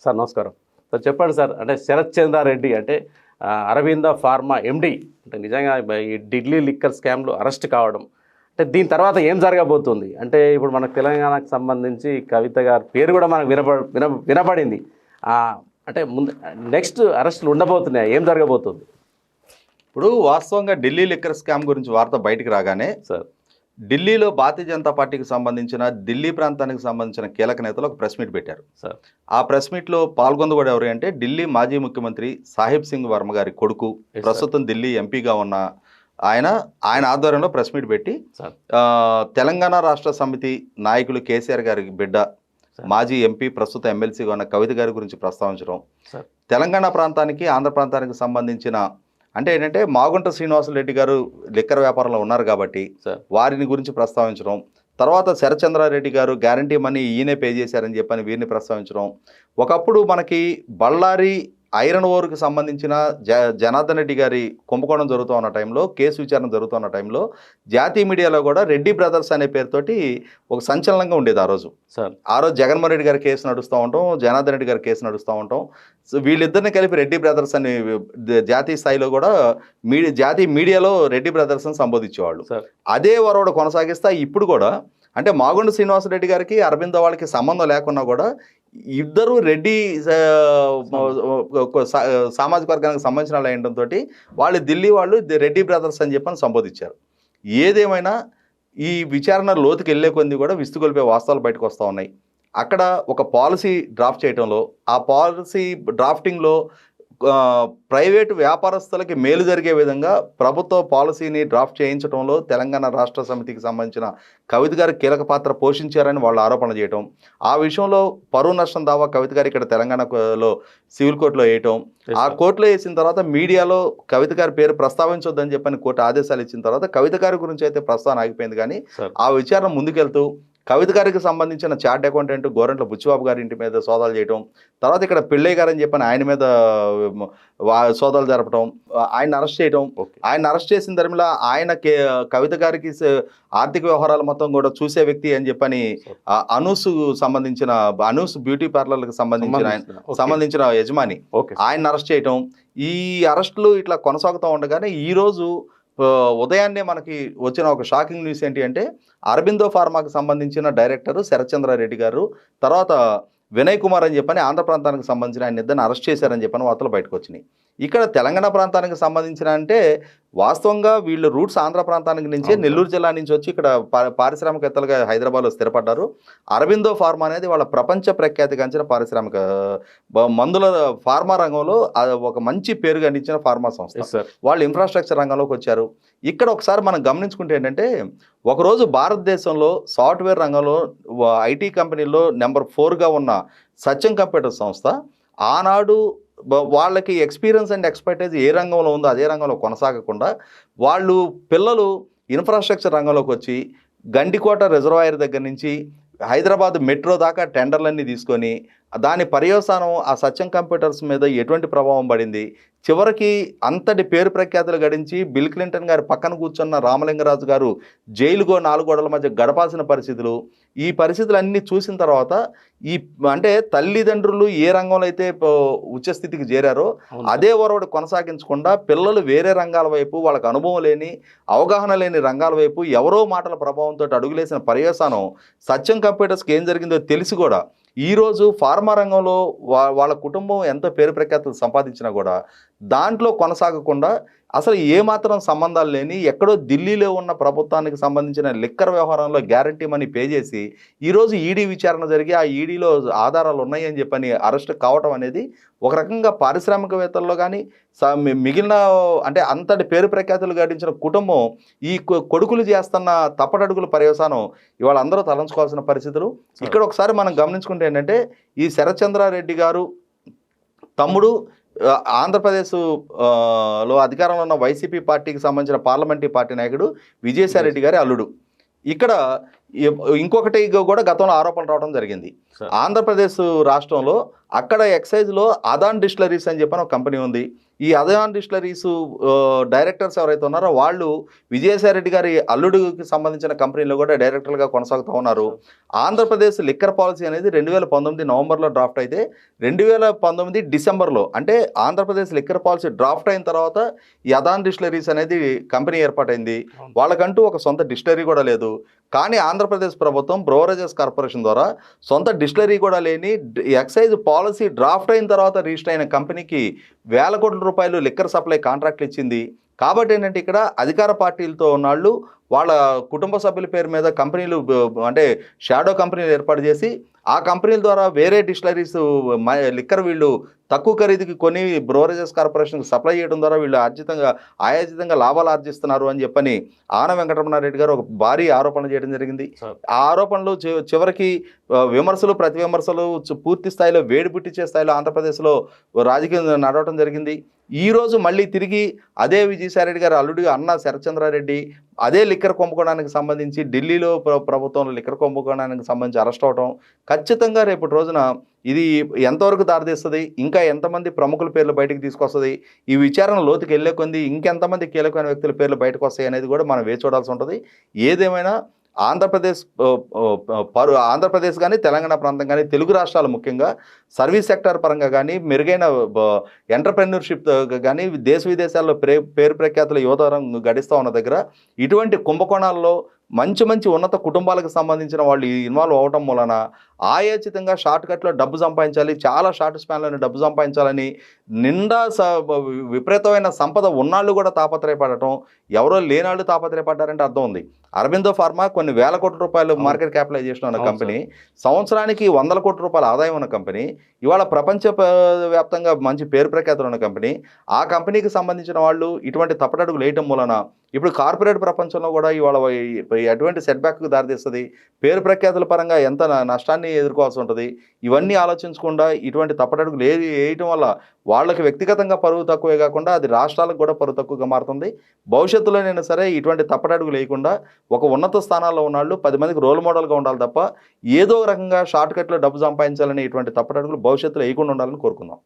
Sir నమస్కారం. Sir చెప్పండి sir, అంటే శరత్ చంద్రారెడ్డి అంటే అరవింద ఫార్మా ఎండి అంటే నిజంగా ఈ ఢిల్లీ లిక్కర్ స్కామ్లో అరెస్ట్ కావడం, అంటే దీని తర్వాత ఏం జరగబోతుంది? అంటే ఇప్పుడు మనకు తెలంగాణకు సంబంధించి కవిత గారి పేరు కూడా మనకు వినపడింది. అంటే ముందు నెక్స్ట్ అరెస్టులు ఉండబోతున్నాయి, ఏం జరగబోతుంది? ఇప్పుడు వాస్తవంగా ఢిల్లీ లిక్కర్ స్కామ్ గురించి వార్త బయటికి రాగానే సార్ ఢిల్లీలో భారతీయ జనతా పార్టీకి సంబంధించిన ఢిల్లీ ప్రాంతానికి సంబంధించిన కీలక నేతలు ఒక ప్రెస్ మీట్ పెట్టారు. సార్ ఆ ప్రెస్ మీట్లో పాల్గొంది కూడా ఎవరు అంటే ఢిల్లీ మాజీ ముఖ్యమంత్రి సాహిబ్ సింగ్ వర్మ గారి కొడుకు, ప్రస్తుతం ఢిల్లీ ఎంపీగా ఉన్న ఆయన ఆధ్వర్యంలో ప్రెస్ మీట్ పెట్టి తెలంగాణ రాష్ట్ర సమితి నాయకులు కేసీఆర్ గారి బిడ్డ, మాజీ ఎంపీ ప్రస్తుత ఎమ్మెల్సీగా ఉన్న కవిత గారి గురించి ప్రస్తావించడం, తెలంగాణ ప్రాంతానికి ఆంధ్ర ప్రాంతానికి సంబంధించిన అంటే ఏంటంటే మాగుంట శ్రీనివాసరెడ్డి గారు లిక్కర్ వ్యాపారంలో ఉన్నారు కాబట్టి వారిని గురించి ప్రస్తావించడం, తర్వాత శరత్చంద్రారెడ్డి గారు గ్యారంటీ మనీ ఈయనే పే చేశారని చెప్పని వీరిని ప్రస్తావించడం, ఒకప్పుడు మనకి బళ్ళారి ఐరన్ ఓర్కి సంబంధించిన జనార్దన్ రెడ్డి గారి కుంభకోణం జరుగుతూ ఉన్న టైంలో, కేసు విచారణ జరుగుతున్న టైంలో జాతీయ మీడియాలో కూడా రెడ్డి బ్రదర్స్ అనే పేరుతోటి ఒక సంచలనంగా ఉండేది. ఆ రోజు జగన్మోహన్ రెడ్డి గారి కేసు నడుస్తూ ఉంటాం, జనార్దన్ రెడ్డి గారి కేసు నడుస్తూ ఉంటాం. సో వీళ్ళిద్దరిని కలిపి రెడ్డి బ్రదర్స్ అని జాతీయ స్థాయిలో కూడా జాతీయ మీడియాలో రెడ్డి బ్రదర్స్ అని సంబోధించేవాళ్ళు. అదే వరవడ కొనసాగిస్తా ఇప్పుడు కూడా అంటే మాగుంట శ్రీనివాసరెడ్డి గారికి అరవింద వాళ్ళకి సంబంధం లేకున్నా కూడా ఇద్దరు రెడ్డి సామాజిక వర్గానికి సంబంధించిన వాళ్ళు అయ్యడంతో వాళ్ళు ఢిల్లీ వాళ్ళు రెడ్డి బ్రదర్స్ అని చెప్పని సంబోధించారు. ఏదేమైనా ఈ విచారణ లోతుకి వెళ్ళే కొద్ది కూడా విస్తుగొలిపే వాస్తవాలు బయటకు వస్తూ ఉన్నాయి. అక్కడ ఒక పాలసీ డ్రాఫ్ట్ చేయడంలో, ఆ పాలసీ డ్రాఫ్టింగ్లో ప్రైవేటు వ్యాపారస్తులకి మేలు జరిగే విధంగా ప్రభుత్వ పాలసీని డ్రాఫ్ట్ చేయించడంలో తెలంగాణ రాష్ట్ర సమితికి సంబంధించిన కవిత గారు కీలక పాత్ర పోషించారని వాళ్ళు ఆరోపణ చేయటం, ఆ విషయంలో పరువు నష్టం దావా కవిత గారు ఇక్కడ తెలంగాణలో సివిల్ కోర్టులో వేయటం, ఆ కోర్టులో వేసిన తర్వాత మీడియాలో కవిత గారి పేరు ప్రస్తావించొద్దని చెప్పని కోర్టు ఆదేశాలు ఇచ్చిన తర్వాత కవిత గారి గురించి అయితే ప్రస్తావన ఆగిపోయింది. కానీ ఆ విచారణ ముందుకెళ్తూ కవిత గారికి సంబంధించిన చార్ట్ అకౌంటెంట్ గోరంట్ల బుచ్చిబాబు గారి ఇంటి మీద సోదాలు చేయటం, తర్వాత ఇక్కడ పిళ్ళయ్య గారని చెప్పని ఆయన మీద సోదాలు జరపడం, ఆయన అరెస్ట్ చేయడం, ఆయన అరెస్ట్ చేసిన ధర్మిలా ఆయన కవిత గారికి ఆర్థిక వ్యవహారాలు మొత్తం కూడా చూసే వ్యక్తి అని చెప్పని అనూస్ బ్యూటీ పార్లర్లకు సంబంధించిన యజమాని ఆయన అరెస్ట్ చేయటం, ఈ అరెస్టులు ఇట్లా కొనసాగుతూ ఉండగానే ఈరోజు ఉదయాన్నే మనకి వచ్చిన ఒక షాకింగ్ న్యూస్ ఏంటి అంటే అరబిందో ఫార్మాకి సంబంధించిన డైరెక్టర్ శరత్చంద్రారెడ్డి గారు, తర్వాత వినయ్ కుమార్ అని చెప్పని ఆంధ్ర ప్రాంతానికి సంబంధించిన ఆయన ఇద్దరిని అరెస్ట్ చేశారని చెప్పని వార్తలు బయటకు వచ్చినాయి. ఇక్కడ తెలంగాణ ప్రాంతానికి సంబంధించిన అంటే వాస్తవంగా వీళ్ళు రూట్స్ ఆంధ్ర ప్రాంతానికి నుంచే నెల్లూరు జిల్లా నుంచి వచ్చి ఇక్కడ పారిశ్రామికవేత్తలుగా హైదరాబాద్లో స్థిరపడ్డారు. అరబిందో ఫార్మా అనేది వాళ్ళ ప్రపంచ ప్రఖ్యాతిగాంచిన పారిశ్రామిక మందుల ఫార్మా రంగంలో ఒక మంచి పేరు గణించిన ఫార్మా సంస్థ. వాళ్ళు ఇన్ఫ్రాస్ట్రక్చర్ రంగంలోకి వచ్చారు. ఇక్కడ ఒకసారి మనం గమనించుకుంటే ఏంటంటే ఒకరోజు భారతదేశంలో సాఫ్ట్వేర్ రంగంలో ఐటీ కంపెనీల్లో నెంబర్ 4గా ఉన్న సత్యం కంప్యూటర్ సంస్థ ఆనాడు వాళ్ళకి ఎక్స్పీరియన్స్ అండ్ ఎక్స్పర్టైజ్ ఏ రంగంలో ఉందో అదే రంగంలో కొనసాగకుండా వాళ్ళు పిల్లలు ఇన్ఫ్రాస్ట్రక్చర్ రంగంలోకి వచ్చి గండికోట రిజర్వాయర్ దగ్గర నుంచి హైదరాబాద్ మెట్రో దాకా టెండర్లన్నీ తీసుకొని దాని పర్యవసానం ఆ సత్యం కంప్యూటర్స్ మీద ఎటువంటి ప్రభావం పడింది, చివరికి అంతటి పేరు ప్రఖ్యాతులు గడించి బిల్ క్లింటన్ గారి పక్కన కూర్చున్న రామలింగరాజు గారు జైలుగో 4 గోడల మధ్య గడపాల్సిన పరిస్థితులు, ఈ పరిస్థితులన్నీ చూసిన తర్వాత అంటే తల్లిదండ్రులు ఏ రంగంలో అయితే ఉచ్చస్థితికి చేరారో అదే ఒరవడి కొనసాగించకుండా పిల్లలు వేరే రంగాల వైపు, వాళ్ళకి అనుభవం లేని అవగాహన లేని రంగాల వైపు ఎవరో మాటల ప్రభావంతో అడుగులేసిన పర్యవసానం సత్యం కంప్యూటర్స్కి ఏం జరిగిందో తెలిసి కూడా ఈరోజు ఫార్మా రంగంలో వాళ్ళ కుటుంబం ఎంత పేరు ప్రఖ్యాతులు సంపాదించినా కూడా దాంట్లో కొనసాగకుండా అసలు ఏమాత్రం సంబంధాలు లేని ఎక్కడో ఢిల్లీలో ఉన్న ప్రభుత్వానికి సంబంధించిన లిక్కర్ వ్యవహారంలో గ్యారంటీ మనీ పే చేసి ఈరోజు ఈడీ విచారణ జరిగి ఆ ఈడీలో ఆధారాలు ఉన్నాయని చెప్పని అరెస్ట్ కావటం అనేది ఒక రకంగా పారిశ్రామికవేత్తల్లో కానీ మిగిలిన అంటే అంతటి పేరు ప్రఖ్యాతులు గడించిన కుటుంబం ఈ కొడుకులు చేస్తున్న తప్పటడుగుల పర్యవసానం ఇవాళ అందరూ తలంచుకోవాల్సిన పరిస్థితులు. ఇక్కడ ఒకసారి మనం గమనించుకుంటే ఏంటంటే ఈ శరత్చంద్రారెడ్డి గారు తమ్ముడు ఆంధ్రప్రదేశ్లో అధికారంలో ఉన్న వైసీపీ పార్టీకి సంబంధించిన పార్లమెంటరీ పార్టీ నాయకుడు విజయసాయిరెడ్డి గారి అల్లుడు. ఇక్కడ ఇంకొకటి కూడా గతంలో ఆరోపణలు రావడం జరిగింది. సార్. ఆంధ్రప్రదేశ్ రాష్ట్రంలో అక్కడ ఎక్సైజ్లో అదాన్ డిస్టిలరీస్ అని చెప్పని ఒక కంపెనీ ఉంది. ఈ అదాన్ డిస్టిలరీస్ డైరెక్టర్స్ ఎవరైతే ఉన్నారో వాళ్ళు విజయసాయిరెడ్డి గారి అల్లుడికి సంబంధించిన కంపెనీలో కూడా డైరెక్టర్లుగా కొనసాగుతూ ఉన్నారు. ఆంధ్రప్రదేశ్ లిక్కర్ పాలసీ అనేది 2019 నవంబర్లో డ్రాఫ్ట్ అయితే 2019 డిసెంబర్లో, అంటే ఆంధ్రప్రదేశ్ లిక్కర్ పాలసీ డ్రాఫ్ట్ అయిన తర్వాత ఈ అదాన్ డిస్టిలరీస్ అనేది కంపెనీ ఏర్పాటైంది. వాళ్ళకంటూ ఒక సొంత డిస్టిలరీ కూడా లేదు. కానీ ఆంధ్రప్రదేశ్ ప్రభుత్వం బ్రోవరేజెస్ కార్పొరేషన్ ద్వారా సొంత డిస్టిలరీ కూడా లేని ఎక్సైజ్ పాలసీ డ్రాఫ్ట్ అయిన తర్వాత రిజిస్టర్ అయిన కంపెనీకి వేల కోట్ల రూపాయలు లిక్కర్ సప్లై కాంట్రాక్ట్లు ఇచ్చింది. కాబట్టి ఏంటంటే ఇక్కడ అధికార పార్టీలతో ఉన్నాళ్ళు వాళ్ళ కుటుంబ సభ్యుల పేరు మీద కంపెనీలు అంటే షాడో కంపెనీలు ఏర్పాటు చేసి ఆ కంపెనీల ద్వారా వేరే డిస్టిలరీస్ లిక్కర్ వీళ్ళు తక్కువ ఖరీదుకి కొని బ్రోవరేజెస్ కార్పొరేషన్కి సప్లై చేయడం ద్వారా వీళ్ళు ఆయాచితంగా లాభాలు ఆర్జిస్తున్నారు అని చెప్పని ఆన వెంకటరమణారెడ్డి గారు ఒక భారీ ఆరోపణ చేయడం జరిగింది. ఆ ఆరోపణలు చివరికి విమర్శలు ప్రతి విమర్శలు పూర్తి స్థాయిలో వేడి పుట్టించే స్థాయిలో ఆంధ్రప్రదేశ్లో రాజకీయం నడవటం జరిగింది. ఈరోజు మళ్ళీ తిరిగి అదే విజయసాయిరెడ్డి గారు అల్లుడిగా అన్న శరత్చంద్రారెడ్డి అదే లిక్కర్ కుంభకోణానికి సంబంధించి ఢిల్లీలో ప్రభుత్వంలో లిక్కర్ కుంభకోణానికి సంబంధించి అరెస్ట్ అవడం ఖచ్చితంగా రేపటి రోజున ఇది ఎంతవరకు దారితీస్తుంది, ఇంకా ఎంతమంది ప్రముఖుల పేర్లు బయటకు తీసుకొస్తుంది, ఈ విచారణ లోతుకి వెళ్ళే కొంది ఇంకెంతమంది కీలకమైన వ్యక్తుల పేర్లు బయటకు వస్తాయి అనేది కూడా మనం వేచి చూడాల్సి ఉంటుంది. ఏదేమైనా ఆంధ్రప్రదేశ్ కానీ తెలంగాణ ప్రాంతం కానీ తెలుగు రాష్ట్రాలు ముఖ్యంగా సర్వీస్ సెక్టర్ పరంగా కానీ మెరుగైన ఎంటర్ప్రెన్యూర్షిప్ కానీ దేశ విదేశాల్లో పేరు ప్రఖ్యాతుల యువతరం గడిస్తూ ఉన్న దగ్గర ఇటువంటి కుంభకోణాల్లో మంచి ఉన్నత కుటుంబాలకు సంబంధించిన వాళ్ళు ఇన్వాల్వ్ అవ్వటం మూలన ఆయోచితంగా షార్ట్ కట్లో డబ్బు సంపాదించాలి, చాలా షార్ట్ స్పాన్లోనే డబ్బు సంపాదించాలని నిండా విపరీతమైన సంపద ఉన్నాళ్ళు కూడా తాపత్రయపడటం, ఎవరో లేనాళ్ళు తాపత్రయపడ్డారంటే అర్థం ఉంది. అరబిందో ఫార్మా కొన్ని వేల కోట్ల రూపాయలు మార్కెట్ క్యాపిటలైజేషన్ ఉన్న కంపెనీ, సంవత్సరానికి 100 కోట్ల రూపాయల ఆదాయం ఉన్న కంపెనీ, ఇవాళ ప్రపంచ వ్యాప్తంగా మంచి పేరు ప్రఖ్యాతులు ఉన్న కంపెనీ, ఆ కంపెనీకి సంబంధించిన వాళ్ళు ఇటువంటి తప్పటడుగులు వేయటం మూలన ఇప్పుడు కార్పొరేట్ ప్రపంచంలో కూడా ఇవాళ ఎటువంటి సెట్బ్యాక్కు దారితీస్తుంది, పేరు ప్రఖ్యాతుల పరంగా ఎంత నష్టాన్ని ఎదుర్కోవాల్సి ఉంటుంది. ఇవన్నీ ఆలోచించకుండా ఇటువంటి తప్పటడుగులు వేయటం వల్ల వాళ్ళకి వ్యక్తిగతంగా పరువు తక్కువే కాకుండా అది రాష్ట్రాలకు కూడా పరువు తక్కువగా మారుతుంది. భవిష్యత్తులోనైనా సరే ఇటువంటి తప్పటడుగులు వేయకుండా ఒక ఉన్నత స్థానాల్లో ఉన్నాళ్ళు 10 మందికి రోల్ మోడల్గా ఉండాలి తప్ప ఏదో రకంగా షార్ట్ కట్లో డబ్బు సంపాదించాలని ఇటువంటి తప్పటడుగులు భవిష్యత్తులో వేయకుండా ఉండాలని కోరుకుందాం.